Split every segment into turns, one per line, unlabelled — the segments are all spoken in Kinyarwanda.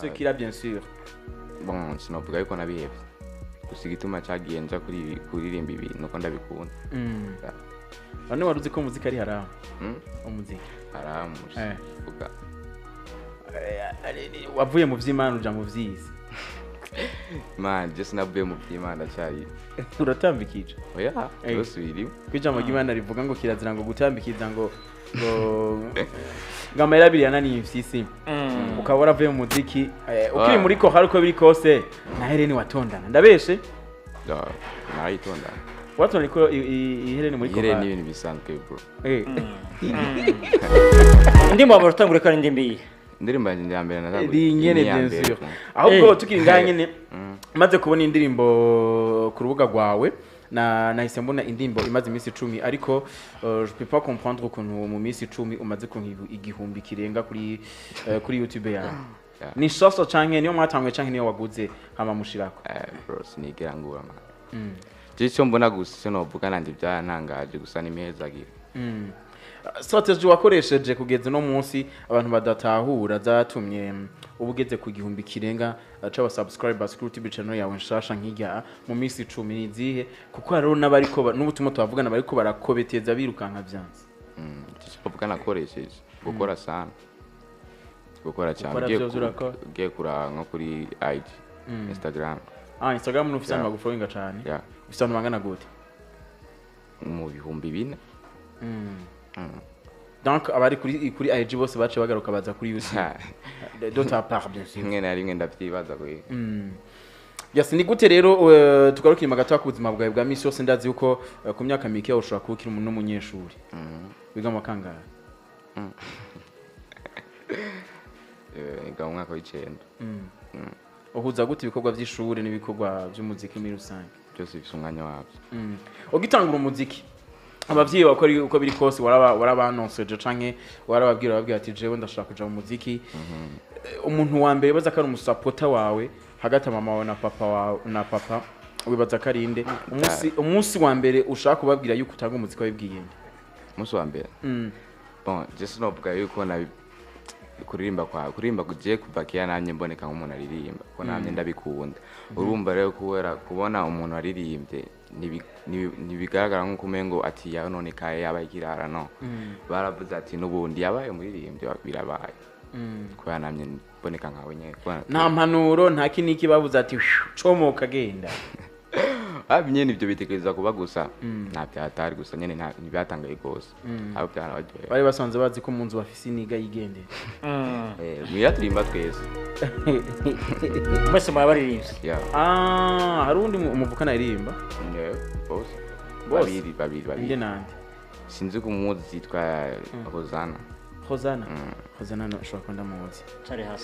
ce qu'il a bien sûr.
Bon sinovuga yuko nabihebye gusa igituma cyagiye nja kuririmba ibi nuko ndabikunda
bane waruzi ko muzika ari haramu umuziki
haramu vuga
wavuye mu vy'Imana uja mu vy'isi
man just navuye mu by'Imana cyari
uratambikije
oya yosubiriwe
kwijambo ry'Imana rivuga ngo kirazira ngo gutambikiza ngo ngamera abiri yananiye imfyisi ukaba waravuye mu muziki ukiri muri ko haruko biri kose na Helene watondana ndabeshe
narayitondana
watondana ko Helene muri ko
Helene ibintu bisanzwe bro
ndimo abarutangure kandi ndimbiye
indirimbo yanjye ya mbere nazaguye
ndi nyene bien sûr ahubwo tukiri nganye maze kubona indirimbo ku rubuga rwawe nahise mbona indirimbo imaze iminsi 10 ariko je peux pas comprendre ukuntu mu minsi 10 umaze kunkibu igihumbi kirenga kuri YouTube yawe ni Nshansha canke niyo mwatangwe canke niyo waguze hama mushirako
bro sinigera ngura man cyo mbona gusa no vuga nandi byantangaje gusa ni meza gira
strategy wakoresheje kugeza no munsi abantu badatahura zatumye ubugeze ku gihumbi kirenga c'aba subscribers kuri YouTube channel yawe Nshansha nkijya mu minsi 10 nizihe kuko haro n'abariko n'ubutuma twavugana bariko barakobeteza birukanka byanze
cyo bavuga nakoresheje gukora sana gukora cyane giye kura nko kuri IG Instagram
Instagram n'ufise amaguforinga cyane ufise abantu bangana gute
mu bihumbi 4
donc abari kuri IG bose bace bagaruka baza kuri YouTube d'autre part bien sûr
mwe nari ngenda vyibaza kwe
Yes ni gute rero tugarukira magata ku buzima bwawe bwa misi yose ndazi uko ku myaka mike ushobora kubikira umuntu n'umunyeshuri biga mu kangara
ga umwaka w'icenda
uhuza gute ibikorwa by'ishuri n'ibikorwa by'umuziki muri rusange
byose bifite umwanya wabyo
ugitangura umuziki abavyeyi bakora uko biri kose warabanonseje canke warababwira ati jewe ndashaka kuja mu muziki umuntu wa mbere baza kari umusupporter wawe hagati mama wawe na papa wibaza karinde umunsi wa mbere ushaka kubabwira yuko utanga umuziki wabibwiye
umunsi wa mbere bon just no bwa yuko na kuririmba kugiye kuva kiya nanye mboneka nk'umuntu aririmba ko namye ndabikunda urumva rero kubona umuntu aririmbye nibigaragara nko kumengo ati ya none kaye yabaye kirara no baravuze ati nubundi yabaye umuririmbye birabaye ko yanamye mboneka nkawe nye
nta mpanuro nta kiniki bavuze ati comoka genda
nyene ibyo bitekereza kuba gusa nta byatari gusa nyene ntibyatangaye gose abo byarabajoye
bari basanze bazi ko munzu bafise iniga yigendera
mwiyaturimba twese
mwese mwabaririmbye
hari undi umuvukana aririmba
babiri
inde nande
sinzi ko umuzi yitwa
Hozana no shobora kwenda muzi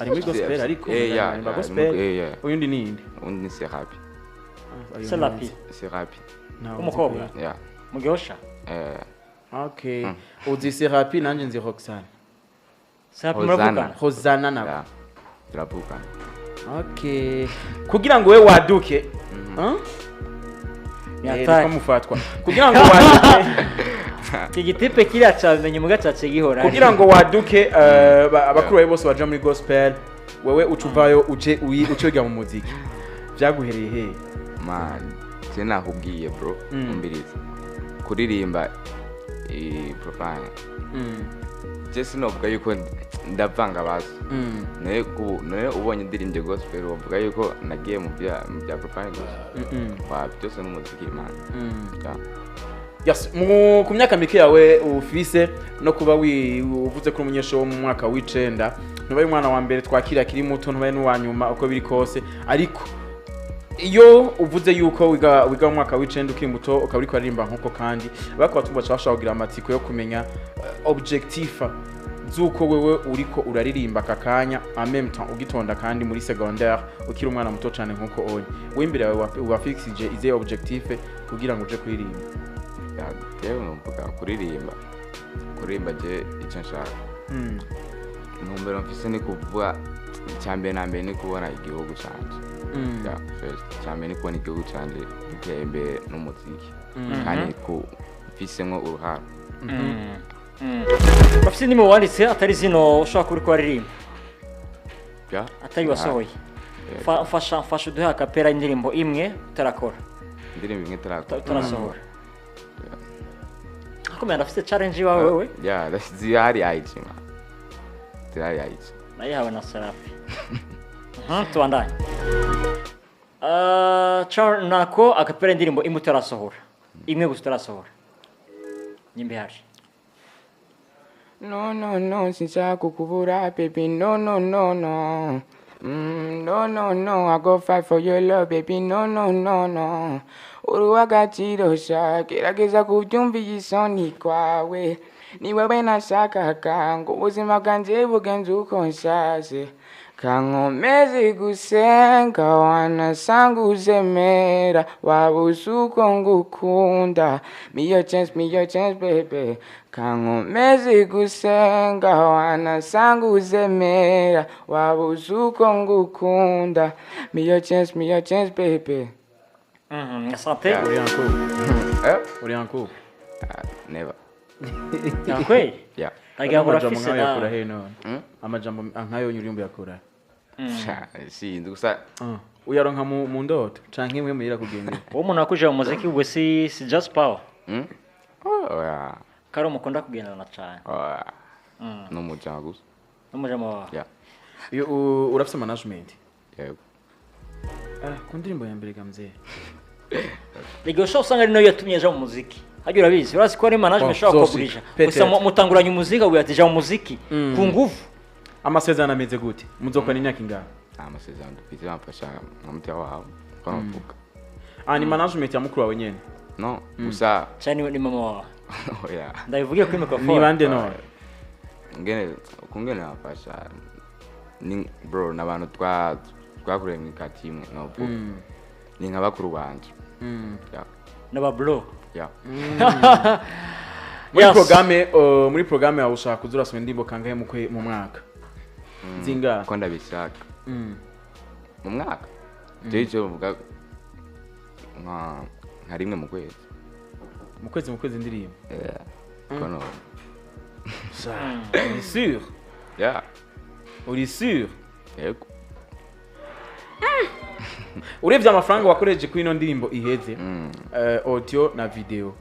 ari
muri gospel ariko ari gospel uyundi ninde
undi c'est happy
c'est
happy
umukobwa mugosha
okay uzi c'est happy nanje nzi Roxana Hozana na
turavuga
okay kugira ngo we waduke mufatwa kugira ngo waduke
kigitipe kiriya cyamenye mugacace gihora
kugira ngo waduke abakuru bawe bose baje muri gospel wewe ucuvayo ucega mu muziki byaguhereye he
man cyena hubwiye bro umbiriza kuririmba profane Jesse novuga yuko ndavanga bazo naye ubonye indirimbo gospel uvuga yuko nagiye mu bya profane kwa byose n'umuziki man
yes ku myaka mike yawe ufise no kuba uvuze ko umunyesho wo mu mwaka w'icenda ntubaye umwana wa mbere twakira kiri muto ntubaye n'uwa nyuma uko biri kose ariko iyo uvuze yuko wiga mu mwaka w'icenda ukiri muto ukaba uri kuririmba nkuko kandi bakaba tubashaka kugira amatsiko yo kumenya objectif zuko wewe uriko uraririmba kakanya en même temps ugitonda kandi muri secondaire ukiri umwana muto cyane nkuko onye wimbere yawe wafixije ize objectif kugira ngo uje kuririmba
yewe numvuga kuririmba je icyo nshaka numbero mfise ni kuvuga cyambere nambere ni kubona igihugu canje first cyambere ni kubona igihugu canje giteye imbere n'umuziki kandi ko mfisemwo uruhara
bafise ndimo wanditse atari zino ushaka kuri kwaririmba
Yeah.
atari wasohoye fasha uduhe akapera indirimbo imwe utarakora
Indirimbo imwe tarakora.
utarasohora akomeye ndafite challenge iwawe wewe
Yeah, zihari IG man. Zihari IG.
nayihawe na Serafi tuandanye nako akapera indirimbo imwe utarasohora imwe gusa utarasohora nyimbe hari
No, sinshaka kukubura, baby, no. No, I go fight for your love, baby, no. Uruwagaciro sha, gerageza kubyumvira isoni kwawe. Ni wewe nashakaga, ngo ubuzima bwanje bugenze uko nshaje. Kankomeze gusenga, wanasanga uzemera, wabuze uko ngukunda. Me your chance, baby. Kankomeze gusenga, wanasanga uzemera, wabuze uko ngukunda. Me your chance, baby.
asante
uri en couple
Never.
nakwe
Yeah.
agira ngo
amajambo
urafise
nkayo yakura
na
he none amajambo nkayo nyurimbo yakura
Sinzi gusa
uyaronka mu ndoto canke imwe muhira kugenda
uwo muntu akuje mu muziki ubwo si just power
yeah.
karo mukunda kugendana cyane
N'umuryango gusa.
n'umujama wawe
Yeah.
urafise management
Yego.
ku ndirimbo ya mbere gamze
Ego sho usanga ari nayo yatumye aja mu muziki hagira urabizi urazi ko ari management shaka kugurisha gusa mutanguranye umuziki ubuyatija mu muziki ku nguvu
amasezerano ameze gute muzokora imyaka ingana
Amasezerano dufite bamfasha nkamutia wawe kwa mvuka.
ni management ya mukuru wawe nyene
No, gusa
cyane ni mama wawe
oya.
ndabivugiye kuri microphone
ni bande none
Kungene bamfasha ni bro n'abantu twakureye mu kati imwe no bwo. Ni nka bakuru banje. Yeah.
n'aba bro
Yeah.
muri programme yawe ushaka kuzurasoma indirimbo kangahe mu mwaka zinga
Ko ndabishaka. Mu mwaka. Jeje uvuga nka rimwe mu kwezi.
mu kwezi indirimbo
Kono.
uri sûr
Yeah.
uri sûr
Yego.
urebye amafaranga wakoreje kuri ino ndirimbo iheze audio na video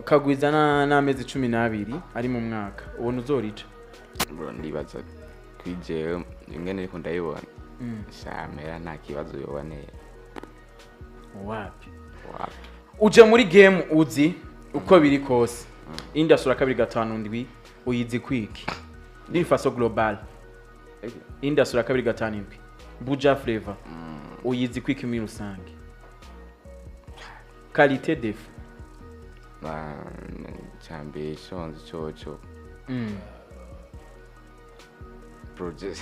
kagwiza n'amezi 12 ari mu mwaka ubona uzorica
Bro ndibaza kwijewe ingene ariko ndayibona. Shamera nta kibazo yobane.
wapi uje muri game uzi uko biri kose industry kabiri gatanu ndwi uyizi kwiki ndi faso global industry kabiri gatanu ndwi buja flavor uyizi kwiki muri rusange qualité def
chambe shonzi chocho project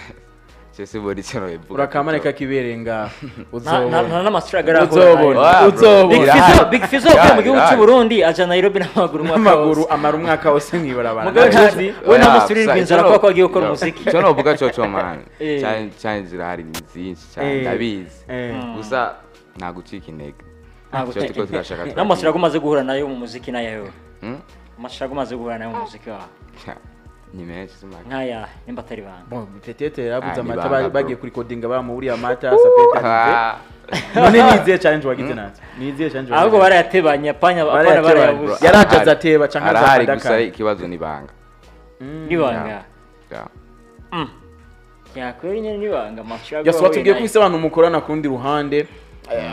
Chese body chano ebuka
urakamane kiberenga
nta n'amastruggle
uzobona
big fizo ko mu gihugu cy'u Burundi aja Nairobi n'amaguru
amara umwaka wose nkibarabara
mugazi we namusurira inzara ko agiye gukora umuziki
chono buka chocho man cyane zirahari nzinshi cyane ndabizi gusa nta gucika intege
n'amastruggle umaze guhura nayo mu muziki nayo amastruggle umaze guhura nayo mu muziki wawe
ni menshi zima
nkaya nimba atari banga
bon petete yarabuze amata bagiye kuri codinga bamuriye amata sapeta none niziye challenge wagize natse niziye challenge
ahubwo barayatebanya apana barayabuze
yarajaza ateba canka
arahari gusa ikibazo ni banga
nibanga yakweri nyene nibanga amastruggle
yaswa tugiye kwise abantu mukorana kundi ruhande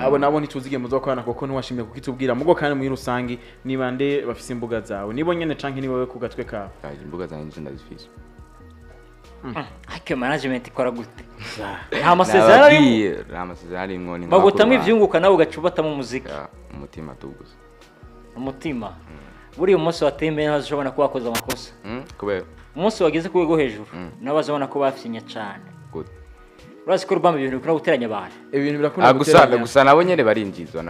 abo nabo ntituzige muzokorana kuko ntiwashimiye kukitubwira mugo kandi muri rusangi nibande bafise imbuga zawe nibo nyene canke ni wowe kugatwe ka
imbuga zanjye ndazifise
ake management ikora gute nta masezerano
ari ngoni
bagutamwe ivyunguka nawe ugacubata mu muziki
umutima tugusa
umutima buri umunsi watembeye ntazishobora kuba wakoze amakosa
kubera
umunsi wageze ku rwego hejuru nabazabona ko bafyinya cyane urazi ko rubamba ibintu bikora guteranya abantu
ibintu birakunda guteranya
gusa nabo nyene barinjizwa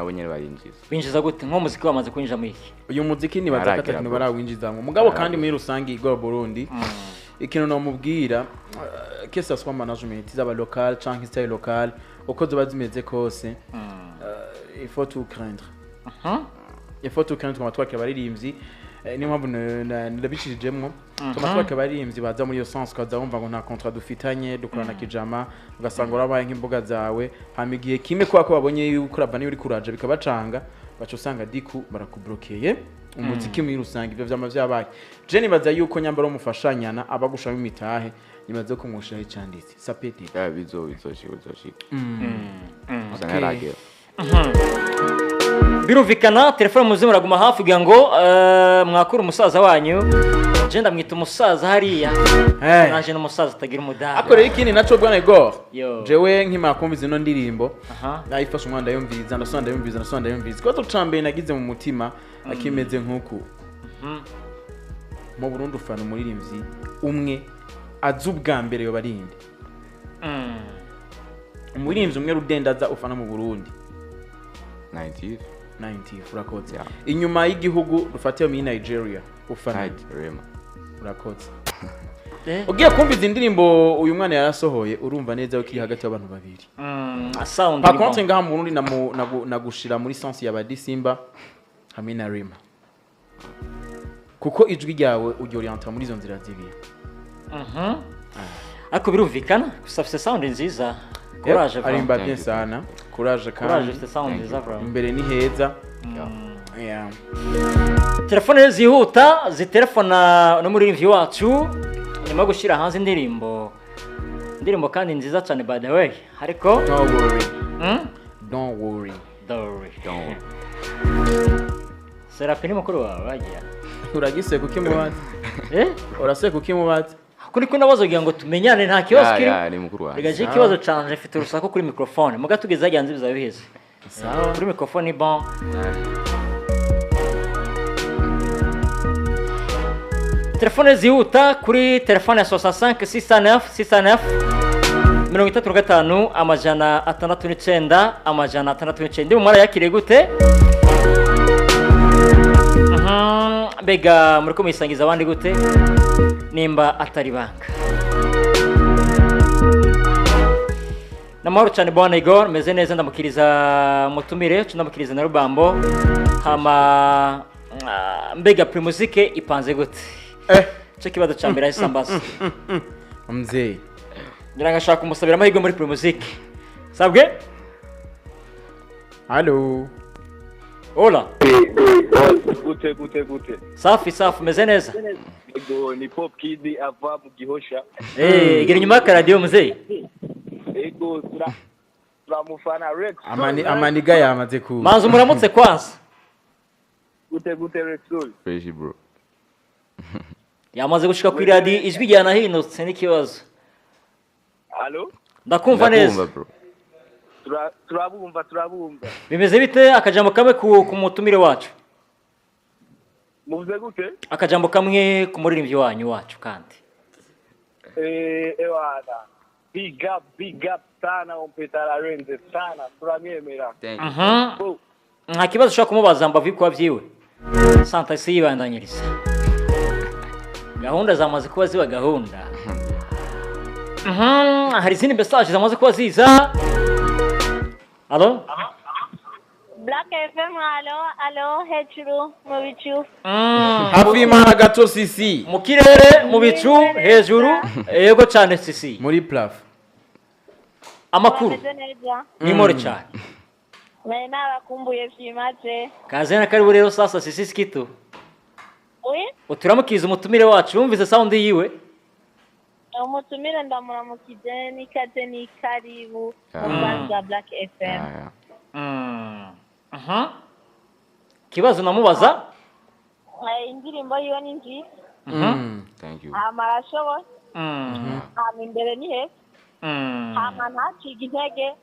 binjiza gute nko muziki wamaze kwinjira mu iki
uyu muziki ni bazakata kintu barawinjizamwe mugabo kandi muri rusangi igwa Burundi ikintu no mubwira kesa swa management z'aba local canke style local uko zoba zimeze kose il faut tout craindre il faut tout craindre comme twakira baririmbyi ni mpamvu ndabishijemwo tuma twaka baririmbyi baza muri iyo sens kaza wumva ngo nta contrat dufitanye dukorana kijama ugasanga urabaye nk'imboga zawe hamigiye kimwe kwa ko babonye yuko urabani uri kuraje bikabacanga baco usanga diku barakublokeye umuziki muri rusange ibyo vyama vyabaye je nibaza yuko nyambaro mufashanyana abagushamo imitahe nibaza ko mushira icanditse sapeti
bizoshika usanga
birumvikana telefone muzi muraguma hafi kugira ngo mwakure umusaza wanyu je ndamwita umusaza hariya naje n'umusaza atagira umudari
akorera ikindi naco bwana Igor jewe nkimakumviza ino ndirimbo nayifasha umwanda yumviza ndasonda ko tucambe nagize mu mutima akimeze nkuku mu Burundi ufana umuririmbyi umwe azubwa mbere yo barindi umuririmbyi umwe rudendaza ufana mu Burundi
90
urakoze inyuma y'igihugu rufatiye muri Nigeria ufana
Rema
urakoze ugiye kumviza indirimbo uyu mwana yarasohoye urumva neza ko iri hagati y'abantu babiri
sound
par contre ngaha mu Burundi nagushira muri sens ya badisimba hamwe na Rema kuko ijwi ryawe ujye orienter muri izo nzira zibiri
ariko birumvikana gusafise sound nziza courage
arimba bien sana courage
kandi sound nziza
imbere ni heza
telefone zihuta zitelefona no muri review wacu nyuma gushira hanze indirimbo kandi nziza cyane by the way ariko
don't worry
Serapini mukuru wawe bagiye
uragise kuki mubaza urase kuki mubaza
kuri ko nabazo kugira ngo tumenyane nta kibazo kiri
ni mukuru wawe
bigaje ikibazo canje mfite urusako kuri microphone muga tugeze ajyanze bizabe heze
sawa
kuri microphone bon telefone zihuta kuri telefone ya 65 65 amajana 69 amajana 69 ndi mumara yakire gute bega muri ko muyisangiza abandi gute nimba atari banga namahoro cyane bwana Igor meze neza ndamukiriza mutumire ndamukiriza na Rubambo hama mbega primuzike ipanze gute cyo kibazo cyambere ayisambaza
mzee
ngira ngashaka kumusabira amahirwe muri primuzike sabwe
Allo
Hola
Gute
safi meze neza
ego ni Pop Kid ava mu Gihosha
gira nyuma ka radio muzee
ego turamufana Rex
amaniga yamaze ku
manzo muramutse kwanza
gute Rexol
fresh bro
yamaze gushika kuri radio ijwi ryana hinutse n'ikibazo
Allo
ndakumva neza
turabumva
bimeze bite akajambo kamwe ku mutumire wacu
muvuze gute
akajambo kamwe ku muririmbyi wanyu wacu kandi
ewana big up sana umpetara renze sana turamyemera
nta kibazo ushaka kumubaza mbavu kwa vyiwe santa isi yibandanyiriza gahunda zamaze kuba ziba gahunda hari izindi message zamaze kuba ziza Allo
Black FM allo hejuru mu bicu
hafi y'Imana gato sisi
mu kirere mu bicu hejuru yego cyane sisi
muri plaf
amakuru ni more cyane
nabakumbuye vyimaze
kazena karibu rero sasa sisi skitu uturamukiza umutumire wacu wumvise sound yiwe
umutumire ndamuramukije nikaze ni karibu mu Black FM
kibazo namubaza
indirimbo yiwe ni nziza
thank you
amarashobo imbere ni he hama ntaciga intege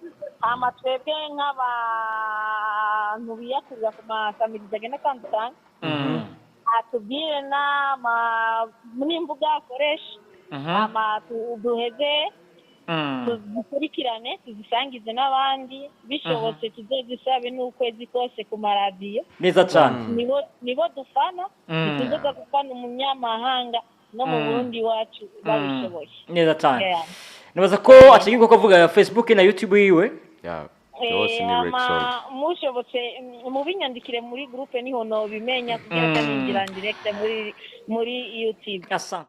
hama twebwe nk'abantu biyakurira ku masamiriza agenda atandukanye atubwire n'imbuga akoresha hama duheze dukurikirane tuzisangize n'abandi bishobotse tuzozisabe n'ukwezi kose ku maradiyo
neza cyane
nibo dufana tuzoza gufana umunyamahanga no mu Burundi wacu babishoboye
neza cyane nibaza ko akigirwa ko avuga Facebook na YouTube yiwe
Yose ni Rexol.
mushobotse mubinyandikire muri groupe niho no bimenya kugira ngo ninjira direct muri YouTube.
Asa